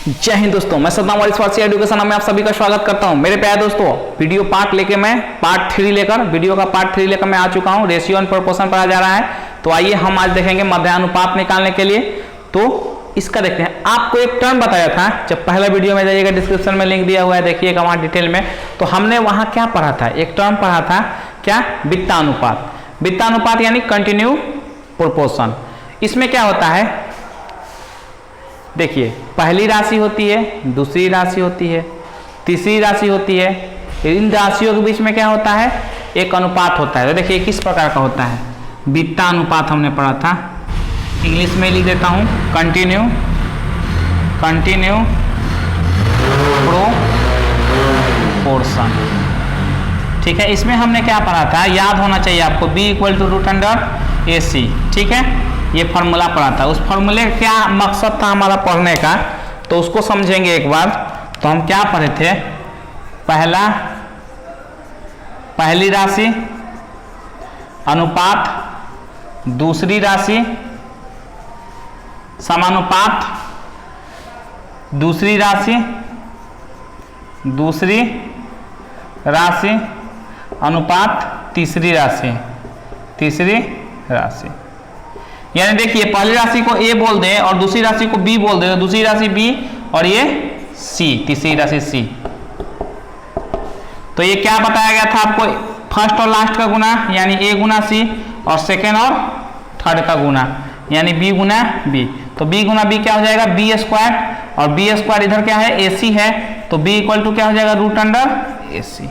जय हिंद दोस्तों, मैं सद्दाम वारिस फारसी एजुकेशन में आप सभी का स्वागत करता हूं। मेरे प्यारे दोस्तों, वीडियो पार्ट लेके मैं पार्ट 3 लेकर वीडियो का पार्ट 3 लेकर मैं आ चुका हूं। रेशियो एंड प्रोपोर्शन पढ़ा जा रहा है। तो आइए हम आज देखेंगे मध्यानुपात निकालने के लिए। तो इसका देखते हैं। आपको एक टर्म बताया था, जब पहला वीडियो में जाइएगा, डिस्क्रिप्शन में लिंक दिया हुआ है, देखिएगा वहां डिटेल में। तो हमने वहां क्या पढ़ा था, एक टर्म पढ़ा था, क्या? वित्तानुपात। वित्तानुपात यानी कंटिन्यू प्रोपोर्शन। इसमें क्या होता है, देखिए, पहली राशि होती है, दूसरी राशि होती है, तीसरी राशि होती है। इन राशियों के बीच में क्या होता है, एक अनुपात होता है। तो देखिए किस प्रकार का होता है, वित्तानुपात हमने पढ़ा था। इंग्लिश में लिख देता हूं, कंटिन्यू प्रोपोर्शन। ठीक है, इसमें हमने क्या पढ़ा था, याद होना चाहिए आपको, B = √AC। ठीक है, ये फार्मूला पढ़ा था। उस फार्मूले का क्या मकसद था हमारा पढ़ने का, तो उसको समझेंगे एक बार। तो हम क्या पढ़े थे, पहली राशि अनुपात दूसरी राशि समानुपात दूसरी राशि अनुपात तीसरी राशि। यानी देखिए, पहली राशि को A बोल दें और दूसरी राशि को B बोल दें, तो दूसरी राशि B और ये C, तीसरी राशि C। तो ये क्या बताया गया था आपको, फर्स्ट और लास्ट का गुना यानी A गुना C, और सेकेंड और थर्ड का गुना यानी B गुना B। तो B गुना B क्या हो जाएगा, B², और B² इधर क्या है, AC है, तो B = क्या हो जाएगा, √AC।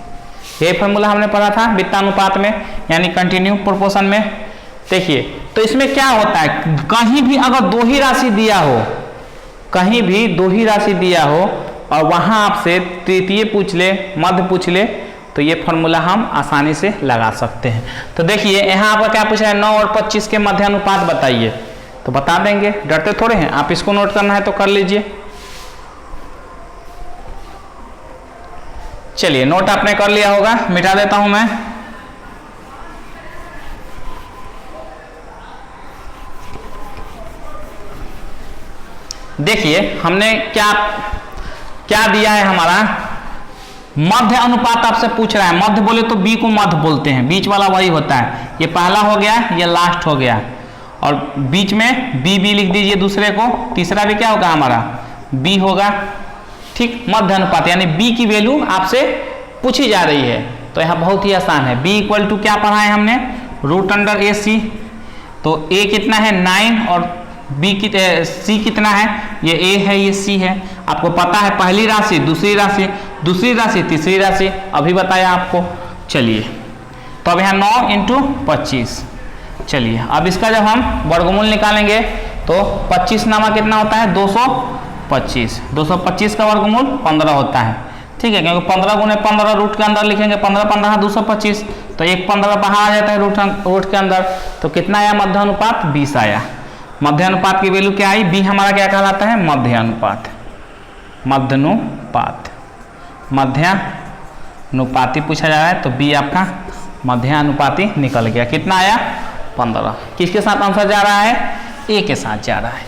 ये फार्मूला हमने पढ़ा था वित्तानुपात में, यानी कंटिन्यू प्रोपोर्शन में। देखिए, तो इसमें क्या होता है, कहीं भी अगर दो ही राशि दिया हो और वहां आपसे तृतीय पूछ ले, मध्य पूछ ले, तो ये फार्मूला हम आसानी से लगा सकते हैं। तो देखिए, यहाँ आपका क्या पूछा है, 9 और 25 के मध्यानुपात बताइए। तो बता देंगे, डरते थोड़े हैं। आप इसको नोट करना है तो कर लीजिए। चलिए, नोट आपने कर लिया होगा, मिटा देता हूं मैं। देखिए, हमने क्या दिया है, हमारा मध्य अनुपात आपसे पूछ रहा है। मध्य बोले तो B को मध्य बोलते हैं, बीच वाला वही होता है। ये पहला हो गया, ये लास्ट हो गया, और बीच में B लिख दीजिए दूसरे को। तीसरा भी क्या होगा हमारा, B होगा। ठीक, मध्य अनुपात यानी B की वैल्यू आपसे पूछी जा रही है। तो यहाँ बहुत ही आसान है। B = क्या पढ़ा है हमने, √AC। तो A कितना है, 9, और C कितना है, ये A है, ये C है। आपको पता है, पहली राशि दूसरी राशि तीसरी राशि, अभी बताया आपको। चलिए, तो अब यहाँ 9 × 25। चलिए, अब इसका जब हम वर्गमूल निकालेंगे तो 25 नामा कितना होता है, 225। 225 का वर्गमूल 15 होता है। ठीक है, क्योंकि 15 × 15 रूट के अंदर लिखेंगे, 15 × 15 225, तो एक 15 बाहर आ जाता है रूट के अंदर। तो कितना आया, मध्यानुपात 20 आया। मध्यानुपात की वैल्यू क्या आई, B हमारा क्या कहलाता है, मध्यानुपाती पूछा जा रहा है। तो B आपका मध्यानुपाती निकल गया। कितना आया, 15। किसके साथ आंसर जा रहा है, A के साथ जा रहा है।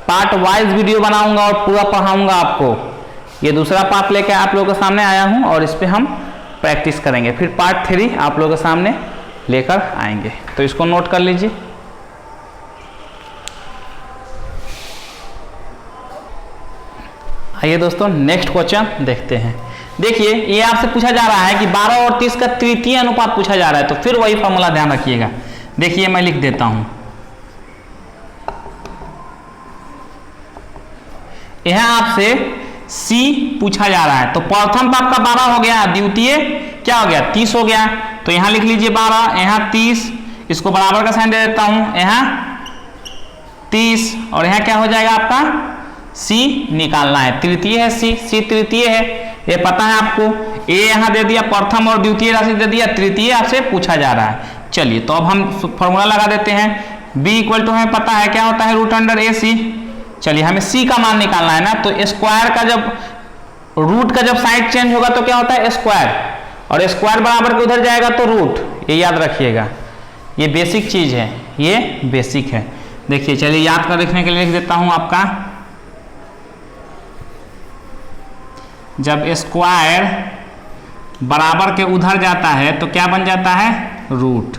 पार्ट वाइज वीडियो बनाऊंगा और पूरा पढ़ाऊंगा आपको। ये दूसरा पार्ट लेकर आप लोगों के सामने आया हूं, और इस पे हम प्रैक्टिस करेंगे। फिर पार्ट 3 आप लोगों के सामने लेकर आएंगे। तो इसको नोट कर लीजिए। आइए दोस्तों, नेक्स्ट क्वेश्चन देखते हैं। देखिए, ये आपसे पूछा जा रहा है कि 12 और 30 का तृतीय अनुपात पूछा जा रहा है। तो फिर वही फॉर्मूला ध्यान रखिएगा। देखिए, मैं लिख देता हूं, यहां आपसे C पूछा जा रहा है। तो प्रथम तो आपका 12 हो गया, द्वितीय क्या हो गया, 30 हो गया। तो यहां लिख लीजिए 12, यहां 30, इसको बराबर का साइन दे देता हूं, यहां 30, और यहां क्या हो जाएगा आपका, C निकालना है। तृतीय है C तृतीय है, ये पता है आपको। A यहां दे दिया, प्रथम और द्वितीय राशि दे दिया, तृतीय आपसे पूछा जा रहा है। चलिए, तो अब हम फॉर्मूला लगा देते हैं। B = हमें पता है क्या होता है, √AC। चलिए, हमें C का मान निकालना है ना। तो स्क्वायर का जब रूट का जब साइड चेंज होगा तो क्या होता है, स्क्वायर, और स्क्वायर बराबर के उधर जाएगा तो रूट। ये याद रखिएगा, ये बेसिक चीज है, ये बेसिक है। देखिए, चलिए याद कर लिखने के लिए लिख देता हूं आपका जब स्क्वायर बराबर के उधर जाता है तो क्या बन जाता है, रूट,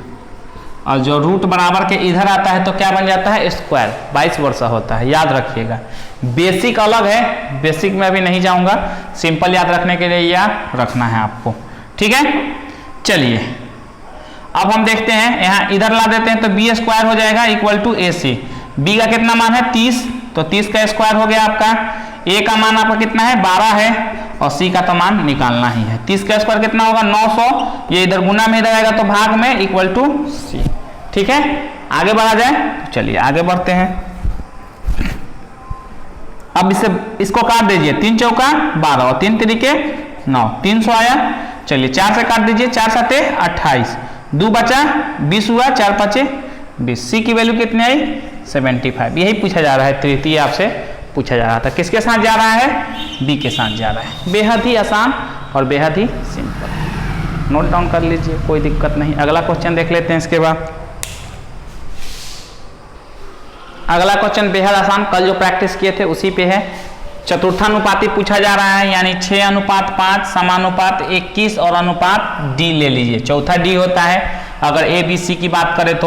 और जो रूट बराबर के इधर आता है तो क्या बन जाता है, स्क्वायर। 22 वर्षा होता है, याद रखिएगा। बेसिक अलग है, बेसिक में अभी नहीं जाऊंगा, सिंपल याद रखने के लिए याद रखना है आपको, ठीक है। चलिए अब हम देखते हैं, यहाँ इधर ला देते हैं तो बी स्क्वायर हो जाएगा equal to A C. B का कितना मान है 30, तो 30 का स्क्वायर हो गया आपका। ए का मान आपका कितना है 12 है, और सी का तो मान निकालना ही है। 30 का स्क्वायर कितना होगा 900, ये इधर गुना में इधर आएगा तो भाग में इक्वल टू सी, ठीक है। आगे बढ़ा जाए, तो चलिए आगे बढ़ते हैं। अब इसको काट दीजिए, 3 चौका 12 और 3 तिरिके 9, 300 आया। चलिए 4 से काट दीजिए, 4 7 28, 2 बचा 20 हुआ, 4 5 20। सी की वैल्यू कितनी आई 75। यही पूछा जा रहा है, तृतीय आपसे पूछा जा रहा था। किसके साथ जा रहा है, बी के साथ जा रहा है। बेहद ही आसान और बेहद ही सिंपल है, नोट डाउन कर लीजिए, कोई दिक्कत नहीं। अगला क्वेश्चन देख लेते हैं इसके बाद। अगला क्वेश्चन बेहद आसान, कल जो प्रैक्टिस किए थे उसी पे है। चतुर्थानुपाती पूछा जा रहा है, यानी 6:5, समानुपात 21 और अनुपात डी ले लीजिए। चौथा डी होता है अगर ए बी सी की बात करें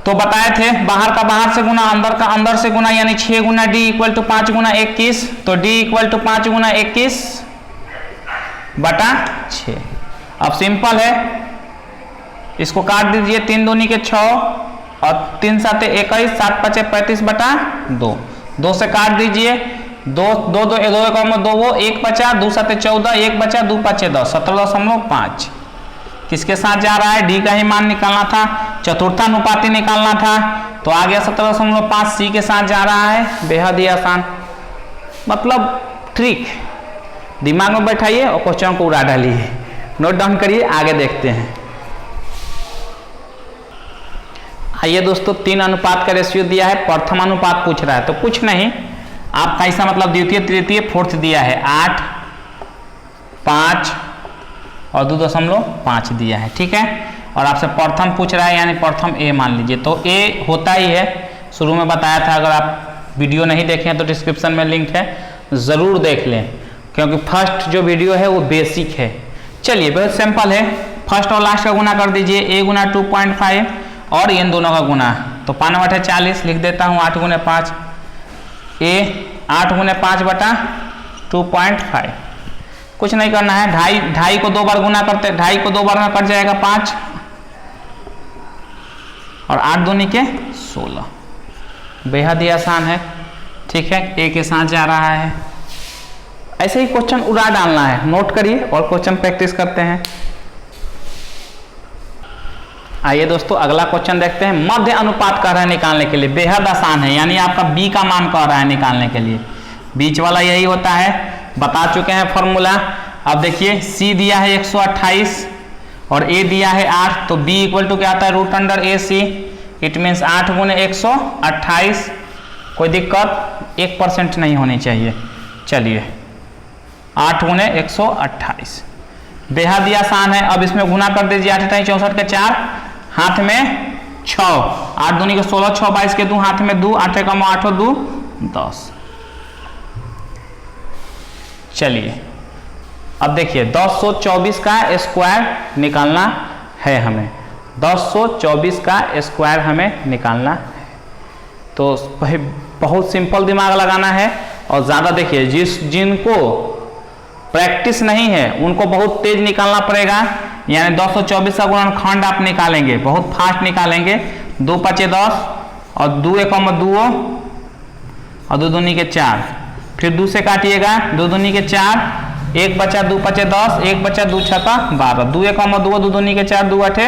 तो बताए थे बाहर का बाहर से गुना, अंदर का अंदर से गुना, यानी 6 गुना डी इक्वल टू 5 गुना 21, तो डी इक्वल टू 5 गुना 21 बटा 6। अब सिंपल है, इसको काट दीजिए, 3 दूनी के 6 और 3 7 21, 7 5 35 बटा 2। 2 से काट दीजिए, 2 2 2 2 वो 1 बचा, 2 7 14, 1 बचा, 2 5 10, 17.5। किसके साथ जा रहा है, डी का ही मान निकालना था, चतुर्थानुपाती निकालना था, तो आ गया 17.5। सी के साथ जा रहा है, बेहद ही आसान, मतलब ट्रिक दिमाग में बैठाइए और क्वेश्चन को उड़ा डालिए, नोट डाउन करिए। आगे देखते हैं। आइए दोस्तों, 3 अनुपात का रेशियो दिया है, प्रथम अनुपात पूछ रहा है, तो कुछ नहीं, आपका ऐसा मतलब द्वितीय तृतीय फोर्थ दिया है, 8 5 और 2.5 दिया है, ठीक है। और आपसे प्रथम पूछ रहा है, यानी प्रथम ए मान लीजिए, तो ए होता ही है, शुरू में बताया था। अगर आप वीडियो नहीं देखें तो डिस्क्रिप्शन में लिंक है, ज़रूर देख लें, क्योंकि फर्स्ट जो वीडियो है वो बेसिक है। चलिए बहुत सिंपल है, फर्स्ट और लास्ट का गुना कर दीजिए, ए गुना 2.5 और इन दोनों का गुना, तो 5 बटा 40 लिख देता हूँ, 8 गुने 5, ए 8 गुने 5 बटा 2.5। कुछ नहीं करना है, ढाई को 2 बार गुना करते, 2.5 को 2 बार में कट जाएगा 5 और 8 दूनी के 16। बेहद ही आसान है, ठीक है। ए के साथ जा रहा है, ऐसे ही क्वेश्चन उड़ा डालना है, नोट करिए और क्वेश्चन प्रैक्टिस करते हैं। आइए दोस्तों अगला क्वेश्चन देखते हैं। मध्य अनुपात कह रहा है निकालने के लिए, बेहद आसान है, यानी आपका बी का मान कह रहा है निकालने के लिए। बीच वाला यही होता है, बता चुके हैं फॉर्मूला। अब देखिए सी दिया है 128 और ए दिया है 8, तो बी इक्वल टू क्या आता है, root under A C. It means 8 गुने 128। कोई दिक्कत 1% नहीं होनी चाहिए। चलिए 8 गुने 128, बेहद ही आसान है। अब इसमें गुना कर दीजिए, 8 × 64 के 4, हाथ में 6, 8 दूनी के 16, 6 22 के 2, हाथ में 2, 8 कम 8 2 10। चलिए अब देखिए 1024 का स्क्वायर निकालना है हमें, 1024 का स्क्वायर हमें निकालना है। तो बहुत सिंपल दिमाग लगाना है, और ज़्यादा देखिए जिनको प्रैक्टिस नहीं है उनको बहुत तेज निकालना पड़ेगा। यानी 224 का गुणनखंड आप निकालेंगे, बहुत फास्ट निकालेंगे। 2 5 10 और 2 1 2 और 2 दूनी के 4, फिर 2 से काटिएगा, 2 दूनी के 4, 1 बचा, 2 5 10, 1 बचा, 2 6 12, 2 1 2, 2 दूनी के 4, 2 8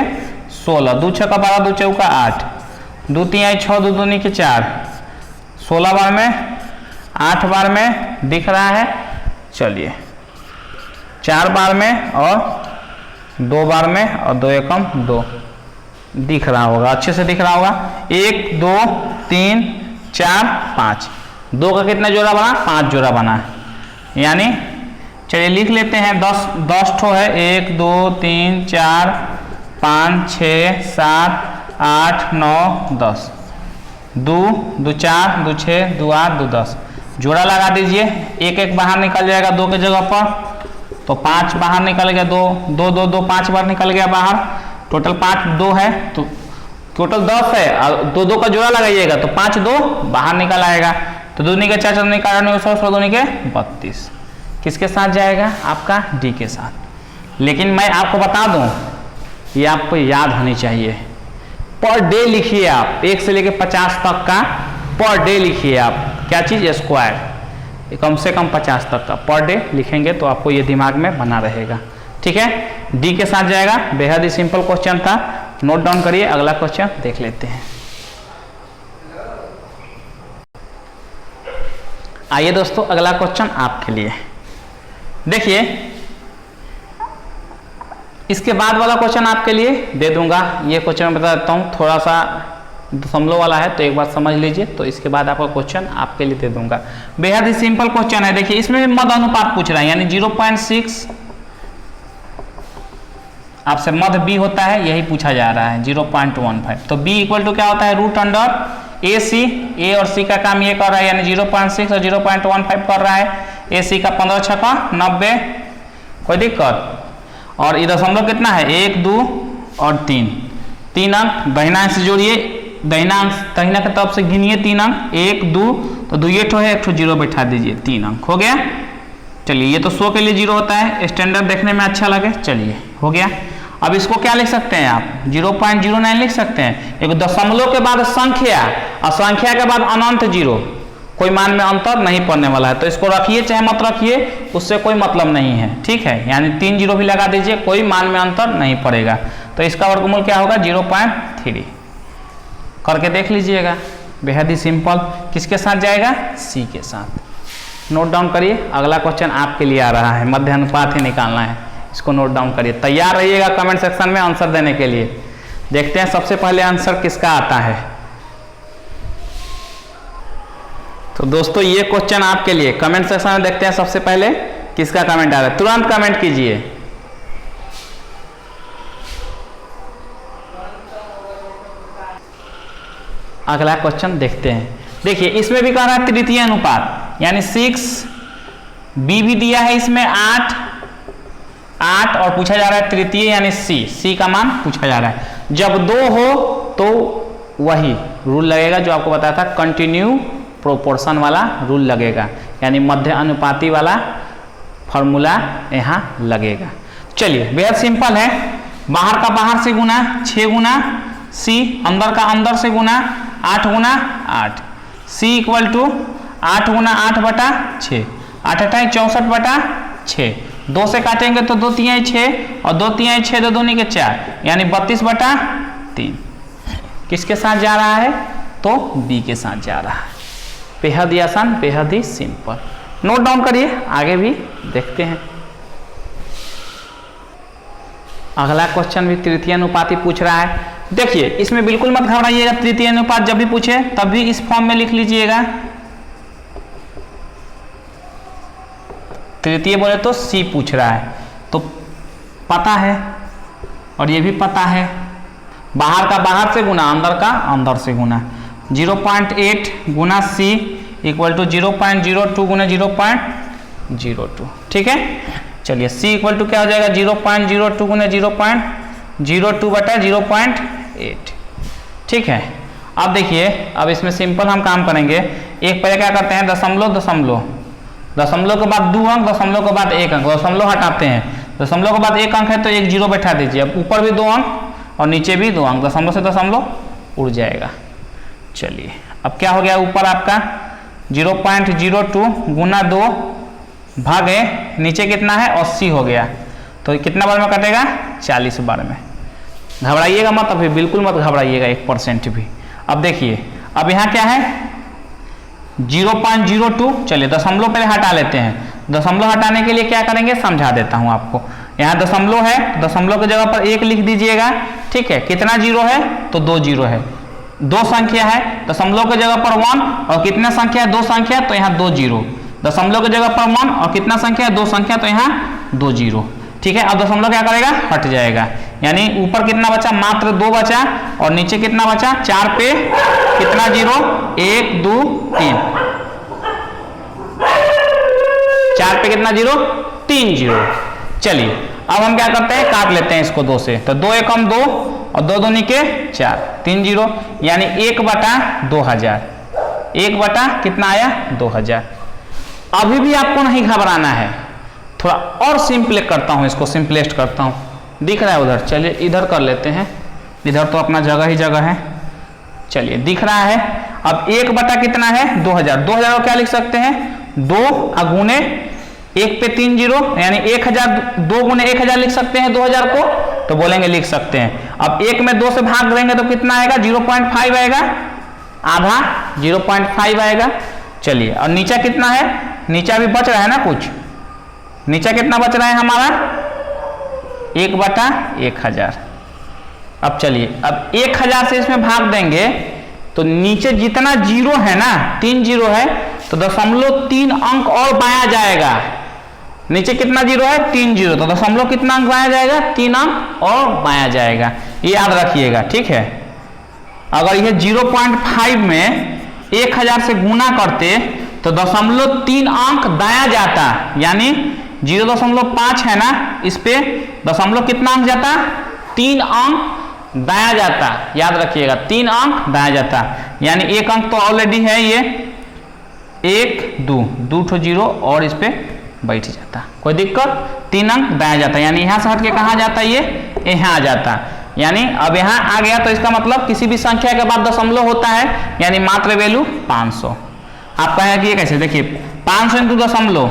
16, 2 6 12, 2 4 8, 2 3 6, 2 दूनी के 4, 16 बार में, 8 बार में दिख रहा है। चलिए 4 बार में और 2 बार में और 2 एकम 2 दिख रहा होगा, अच्छे से दिख रहा होगा। 1 2 3 4 5, 2 का कितना जोड़ा बना, 5 जोड़ा बना, यानी चलिए लिख लेते हैं 10 ठो है, 1 2 3 4 5 6 7 8 9 10, 2 2 4 2 6 2 8 2 10, जोड़ा लगा दीजिए, एक एक बाहर निकल जाएगा 2 के जगह पर, तो 5 बाहर निकल गया, 2 2 2 2 5 बार निकल गया बाहर, टोटल 5 2 है, तो टोटल 10 है और 2 2 का जोड़ा लगाइएगा तो 5 2 बाहर निकल आएगा, तो 2 के 4 4 का 2 के 32, किसके साथ जाएगा? आपका डी के साथ। लेकिन मैं आपको बता दूं, ये आपको याद होनी चाहिए, पर डे लिखिए आप, 1 से लेकर 50 तक का पर डे लिखिए आप, क्या चीज? स्क्वायर, कम से कम 50 तक का पर डे लिखेंगे तो आपको ये दिमाग में बना रहेगा, ठीक है। डी के साथ जाएगा, बेहद ही सिंपल क्वेश्चन था, नोट डाउन करिए, अगला क्वेश्चन देख लेते हैं। आइए दोस्तों, अगला क्वेश्चन आपके लिए देखिए, इसके बाद वाला क्वेश्चन आपके लिए दे दूंगा। ये क्वेश्चन मैं बता देता हूँ, थोड़ा सा दशमलव वाला है तो एक बार समझ लीजिए, तो इसके बाद आपका क्वेश्चन आपके लिए दे दूंगा। बेहद ही सिंपल क्वेश्चन है, देखिए इसमें भी मध्य अनुपात पूछ रहा है, यानी 0.6 आपसे मध्य बी होता है, यही पूछा जा रहा है 0.15, तो बी इक्वल टू क्या होता है? रूट अंडर ए सी, ए और सी का काम ये कर रहा है, यानी 0.6 और 0.15 कर रहा है, ए सी का 15 छक्का 90, कोई दिक्कत। और ये दशमलव कितना है? 1 2 और 3 अंक, दहिना से जोड़िए, दहिना की तरफ से गिनिए 3 अंक, 1 2, तो 2 ये ठो है, 1 ठो 0 बैठा दीजिए, 3 अंक हो गया। चलिए, ये तो 100 के लिए 0 होता है, स्टैंडर्ड देखने में अच्छा लगे, चलिए हो गया। अब इसको क्या लिख सकते हैं आप? 0.09 लिख सकते हैं, एक दशमलव के बाद संख्या और संख्या के बाद अनंत 0, कोई मान में अंतर नहीं पड़ने वाला है, तो इसको रखिए चाहे मत रखिए, उससे कोई मतलब नहीं है, ठीक है। यानी 3 0 भी लगा दीजिए, कोई मान में अंतर नहीं पड़ेगा, तो इसका वर्गमूल क्या होगा? 0.3 करके देख लीजिएगा, बेहद ही सिंपल। किसके साथ जाएगा? सी के साथ। नोट डाउन करिए, अगला क्वेश्चन आपके लिए आ रहा है, मध्य अनुपात ही निकालना है, इसको नोट डाउन करिए, तैयार रहिएगा कमेंट सेक्शन में आंसर देने के लिए। देखते हैं सबसे पहले आंसर किसका आता है। तो दोस्तों ये क्वेश्चन आपके लिए, कमेंट सेक्शन में देखते हैं सबसे पहले किसका कमेंट आ रहा है, तुरंत कमेंट कीजिए। अगला क्वेश्चन देखते हैं, देखिए इसमें भी कह रहा है तृतीय अनुपात, यानी 6, बी भी दिया है इसमें 8 और पूछा जा रहा है तृतीय यानी सी का मान पूछा जा रहा है। जब 2 हो तो वही रूल लगेगा जो आपको बताया था, कंटिन्यू प्रोपोर्शन वाला रूल लगेगा, यानी मध्य अनुपाती वाला फॉर्मूला यहाँ लगेगा। चलिए बेहद सिंपल है, बाहर का बाहर से गुना 6 गुना सी, अंदर का अंदर से गुना 8 गुना 8, सी इक्वल टू 8 गुना 8 बटा 6, 8 8 64 बटा 6, 2 से काटेंगे तो 2 3 6 और 2 3 6 2 दूनी के 4, यानी 32 बटा 3। किसके साथ जा रहा है? तो बी के साथ जा रहा है। बेहद ही आसान, बेहद ही सिंपल, नोट डाउन करिए, आगे भी देखते हैं। अगला क्वेश्चन भी तृतीय अनुपाती पूछ रहा है। देखिए इसमें बिल्कुल मत घबराइएगा, तृतीय अनुपात जब भी पूछे तब भी इस फॉर्म में लिख लीजिएगा। तृतीय बोले तो सी पूछ रहा है, तो पता है और ये भी पता है, बाहर का बाहर से गुना अंदर का अंदर से गुना, 0.8 गुना सी इक्वल टू 0.02 गुना 0.02, ठीक है। चलिए सी इक्वल टू क्या हो जाएगा? 0.02 गुना 0.02 बटा 0.8, ठीक है। अब देखिए, अब इसमें सिंपल हम काम करेंगे, एक पहले क्या करते हैं, दशमलव दशमलव, दशमलव के बाद 2 अंक, दशमलव के बाद 1 अंक, दशमलव हटाते हैं, दशमलव के बाद 1 अंक है तो 1 0 बैठा दीजिए, अब ऊपर भी 2 अंक और नीचे भी 2 अंक, दशमलव से दशमलव उड़ जाएगा। चलिए अब क्या हो गया, ऊपर आपका 0.02 गुना 2 भागे नीचे कितना है 80 हो गया, तो कितना बार में कटेगा? 40 बार में। घबराइएगा मत, अभी बिल्कुल मत घबराइएगा 1% भी। अब देखिए, अब यहाँ क्या है 0.02, चलिए दशमलव पहले हटा लेते हैं, दशमलव हटाने के लिए क्या करेंगे समझा देता हूँ आपको। यहाँ दशमलव है, दशमलव की जगह पर 1 लिख दीजिएगा, ठीक है। कितना 0 है? तो 2 0 है, 2 संख्या है, दशमलव की जगह पर 1 और कितना संख्या है? 2 संख्या, तो यहाँ 2 0, दशमलव की जगह पर 1 और कितना संख्या है? 2 संख्या, तो यहाँ 2 0, ठीक है। अब दशमलव क्या करेगा? हट जाएगा, यानी ऊपर कितना बचा? मात्र 2 बचा, और नीचे कितना बचा? 4 पे कितना 0? 1 2 3, 4 पे कितना जीरो, 3 जीरो। चलिए अब हम क्या करते हैं, काट लेते हैं इसको 2 से, तो 2 एकम 2 और 2 दूनी के 4, 3 जीरो, यानी 1/2000, 1 कितना आया 2000। अभी भी आपको नहीं घबराना है, थोड़ा और सिंपल करता हूं, इसको सिंपलेस्ट करता हूं, दिख रहा है उधर, चलिए इधर कर लेते हैं, इधर तो अपना जगह ही जगह है। चलिए दिख रहा है, अब 1 कितना है 2000, 2000 को क्या लिख सकते हैं 2 गुने 1 पे 3 जीरो, यानी 1000, 2 गुने 1000 लिख सकते हैं 2000 को, तो बोलेंगे लिख सकते हैं। अब 1 में 2 से भाग देंगे तो कितना आएगा 0.5 आएगा, आधा 0.5 आएगा। चलिए और नीचा कितना है, नीचा भी बच रहा है ना कुछ, नीचा कितना बच रहा है हमारा 1/1000। अब चलिए अब 1000 से इसमें भाग देंगे तो नीचे जितना जीरो है ना, 3 जीरो है, तो 0.3 अंक और बाया जाएगा। नीचे कितना जीरो है 3 जीरो, तो दशमलव कितना अंक बाया जाएगा 3 अंक और बाया जाएगा, ये याद रखिएगा, ठीक है। अगर यह 0.5 में 1000 से गुना करते तो 0.3 अंक दाया जाता, यानी 0.5 है ना, इस पे दशमलव कितना अंक जाता 3 अंक दाया जाता, याद रखिएगा 3 अंक दाया जाता, यानी 1 अंक तो ऑलरेडी है, ये 1 2 ठो जीरो और इस पे बैठ जाता, कोई दिक्कत, 3 अंक दाया जाता, यानी यहां से हट के कहा जाता, ये यहां आ जाता, यानी अब यहां आ गया तो इसका मतलब किसी भी संख्या के बाद दशमलव होता है, यानी मात्र वैल्यू 500। आप कहेंगे कि कैसे, देखिए 500 इंटू दशमलव,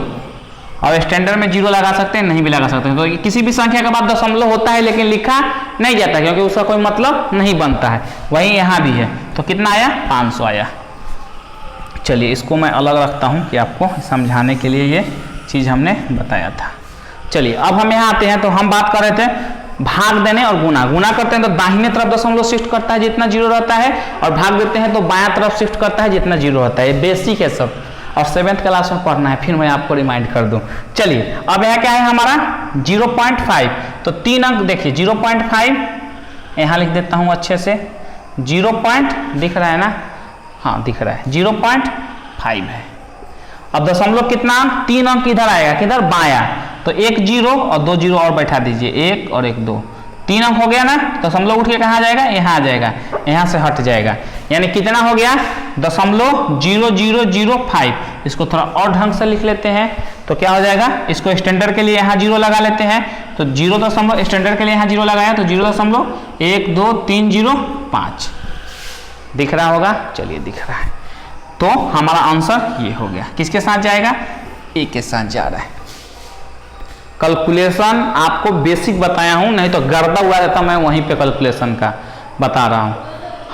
और स्टैंडर्ड में जीरो लगा सकते हैं, नहीं भी लगा सकते हैं, तो किसी भी संख्या के बाद दशमलव होता है लेकिन लिखा नहीं जाता क्योंकि उसका कोई मतलब नहीं बनता है, वही यहाँ भी है, तो कितना आया 500 आया। चलिए इसको मैं अलग रखता हूँ कि आपको समझाने के लिए ये चीज़ हमने बताया था। चलिए अब हम यहाँ आते हैं, तो हम बात कर रहे थे भाग देने और गुना, गुना करते हैं तो दाहिने तरफ दशमलव शिफ्ट करता है जितना जीरो रहता है, और भाग देते हैं तो बायां तरफ शिफ्ट करता है जितना जीरो रहता है, ये बेसिक है सब, और 7th क्लास में पढ़ना है, फिर मैं आपको रिमाइंड कर दूं। चलिए अब यहाँ क्या है हमारा 0.5, तो 3 अंक देखिए 0.5, यहाँ लिख देता हूँ अच्छे से, 0. दिख रहा है ना, हाँ दिख रहा है 0.5 है। अब दशमलव कितना 3 अंक किधर आएगा, किधर बाया, तो 1 जीरो और 2 जीरो और बैठा दीजिए, 1 और 1 2, 3 अंक हो गया ना, दशमलव उठ के कहाँ जाएगा, यहाँ आ जाएगा, यहाँ से हट जाएगा, यानी कितना हो गया 0.0005। इसको थोड़ा और ढंग से लिख लेते हैं तो क्या हो जाएगा, इसको स्टैंडर्ड के लिए यहाँ जीरो लगा लेते हैं, तो 0. स्टैंडर्ड के लिए यहाँ जीरो लगाया तो 0.1230 दिख रहा होगा, चलिए दिख रहा है, तो हमारा आंसर ये हो गया। किसके साथ जाएगा, ए के साथ जा रहा है। कैलकुलेशन आपको बेसिक बताया हूं, नहीं तो गर्दा उड़ा देता मैं वहीं पे, कैलकुलेशन का बता रहा हूं।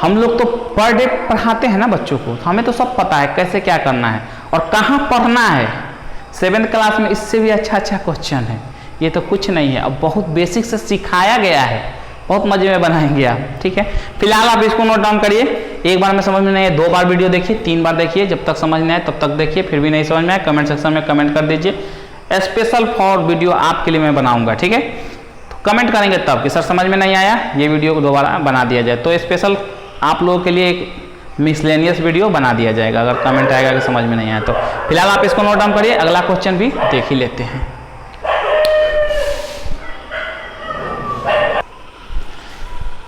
हम लोग तो पर डे पढ़ाते हैं ना बच्चों को, तो हमें तो सब पता है कैसे क्या करना है और कहाँ पढ़ना है। 7th क्लास में इससे भी अच्छा क्वेश्चन है, ये तो कुछ नहीं है, अब बहुत बेसिक से सिखाया गया है, बहुत मजे में बनाएंगे आप, ठीक है। फिलहाल आप इसको नोट डाउन करिए, एक बार में समझ में नहीं है 2 बार वीडियो देखिए, 3 बार देखिए, जब तक समझ नहीं आए तब तक देखिए, फिर भी नहीं समझ में आए कमेंट सेक्शन में कमेंट कर दीजिए, स्पेशल फॉर वीडियो आपके लिए मैं बनाऊंगा, ठीक है। तो कमेंट करेंगे तब कि सर समझ में नहीं आया, ये वीडियो को दोबारा बना दिया जाए, तो स्पेशल आप लोगों के लिए एक मिसलेनियस वीडियो बना दिया जाएगा अगर कमेंट आएगा कि समझ में नहीं आया तो। फिलहाल आप इसको नोट डाउन करिए, अगला क्वेश्चन भी देख ही लेते हैं।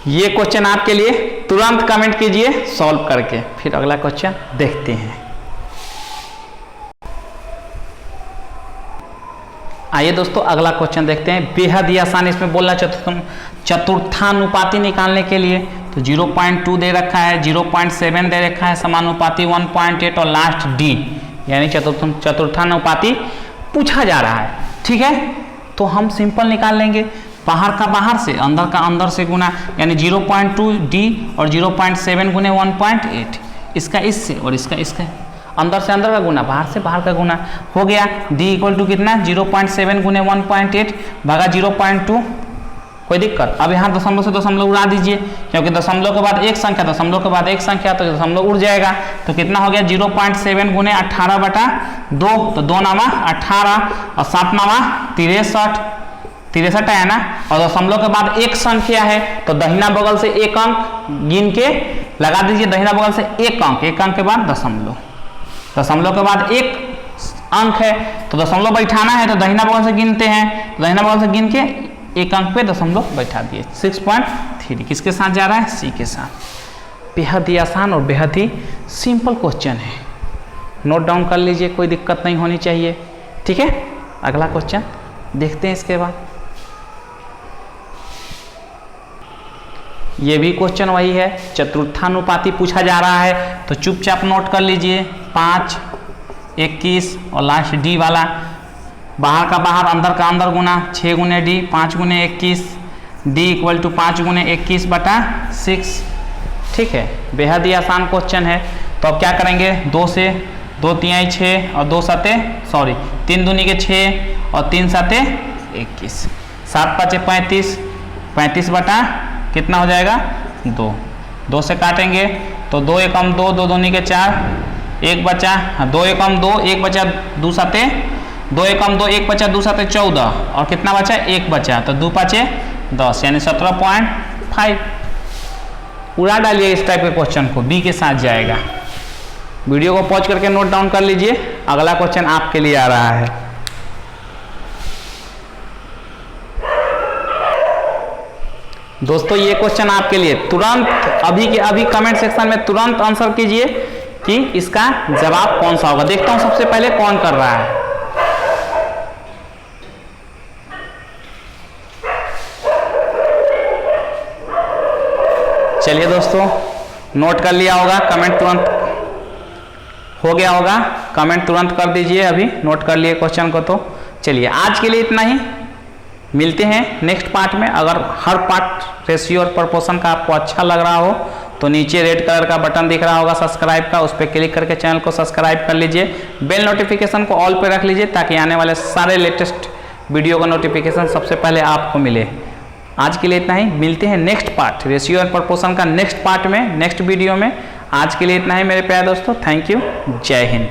ये क्वेश्चन आपके लिए, तुरंत कमेंट कीजिए सॉल्व करके, फिर अगला क्वेश्चन देखते हैं। आइए दोस्तों अगला क्वेश्चन देखते हैं, बेहद ही आसान इसमें बोलना, चतुर्थानुपाती निकालने के लिए तो 0.2 दे रखा है, 0.7 दे रखा है, समानुपाती 1.8 और लास्ट डी, यानी चतुर्थानुपाती पूछा जा रहा है, ठीक है। तो हम सिंपल निकाल लेंगे, बाहर का बाहर से, अंदर का अंदर से गुना, यानी 0.2 डी और 0.7 गुने 1.8, इसका इससे और इसका इसका, अंदर से अंदर का गुना, बाहर से बाहर का गुना हो गया। डी इक्वल टू कितना 0.7 गुने 1.8 भागा 0.2, कोई दिक्कत। अब यहाँ दशमलव से दशमलव उड़ा दीजिए, क्योंकि दशमलव के बाद एक संख्या, दशमलव के बाद एक संख्या, तो दशमलव उड़ जाएगा, तो कितना हो गया 0.7 गुने 18/2, तो 2 नामा 18 और 7 नामा 63 आया ना, और दशमलव के बाद एक संख्या है तो दहिना बगल से एक अंक गिन के लगा दीजिए, दहिना बगल से एक अंक के बाद दशमलव, दशमलव के बाद एक अंक है, तो दशमलव बैठाना है तो दाहिना बगल से गिनते हैं, तो दाहिना बगल से गिन के एक अंक पे दशमलव बैठा दिए। 6.3 किसके साथ जा रहा है? सी के साथ। बेहद ही आसान और बेहद ही सिंपल क्वेश्चन है, नोट डाउन कर लीजिए, कोई दिक्कत नहीं होनी चाहिए। ठीक है, अगला क्वेश्चन देखते हैं। इसके बाद ये भी क्वेश्चन वही है, चतुर्थानुपाती पूछा जा रहा है, तो चुपचाप नोट कर लीजिए। 5, 21 और लास्ट डी वाला, बाहर का बाहर अंदर का अंदर गुना 6 गुने डी, 5 गुने 21, डी इक्वल टू 5 गुने 21/6। ठीक है, बेहद ही आसान क्वेश्चन है। तो अब क्या करेंगे, 2 से 2 तिहाई 6 और 2 सते 3 दूनी के 6 और 3 सते 21, 7 5 35, 35 बटा कितना हो जाएगा 2, 2 से काटेंगे तो 2 एकम 2, 2 दूनी के 4, 1 बचा, 2 एकम 2, 1 बचा 2 सते 2 एकम 2, 1 बचा 2 सते 14 और कितना बचा 1 बचा, तो 2 5 10 यानी 17.5। उड़ा डालिए इस टाइप के क्वेश्चन को, बी के साथ जाएगा। वीडियो को पॉज करके नोट डाउन कर लीजिए, अगला क्वेश्चन आपके लिए आ रहा है। दोस्तों ये क्वेश्चन आपके लिए, तुरंत अभी के अभी कमेंट सेक्शन में तुरंत आंसर कीजिए कि इसका जवाब कौन सा होगा। देखता हूं सबसे पहले कौन कर रहा है। चलिए दोस्तों, नोट कर लिया होगा, कमेंट तुरंत हो गया होगा, कमेंट तुरंत कर दीजिए। अभी नोट कर लिए क्वेश्चन को। तो चलिए आज के लिए इतना ही, मिलते हैं नेक्स्ट पार्ट में। अगर हर पार्ट रेशियो और प्रोपोर्शन का आपको अच्छा लग रहा हो तो नीचे रेड कलर का बटन दिख रहा होगा सब्सक्राइब का, उस पर क्लिक करके चैनल को सब्सक्राइब कर लीजिए। बेल नोटिफिकेशन को ऑल पे रख लीजिए ताकि आने वाले सारे लेटेस्ट वीडियो का नोटिफिकेशन सबसे पहले आपको मिले। आज के लिए इतना ही, मिलते हैं नेक्स्ट पार्ट रेशियो और प्रोपोर्शन का नेक्स्ट पार्ट में, नेक्स्ट वीडियो में। आज के लिए इतना ही मेरे प्यारे दोस्तों, थैंक यू, जय हिंद।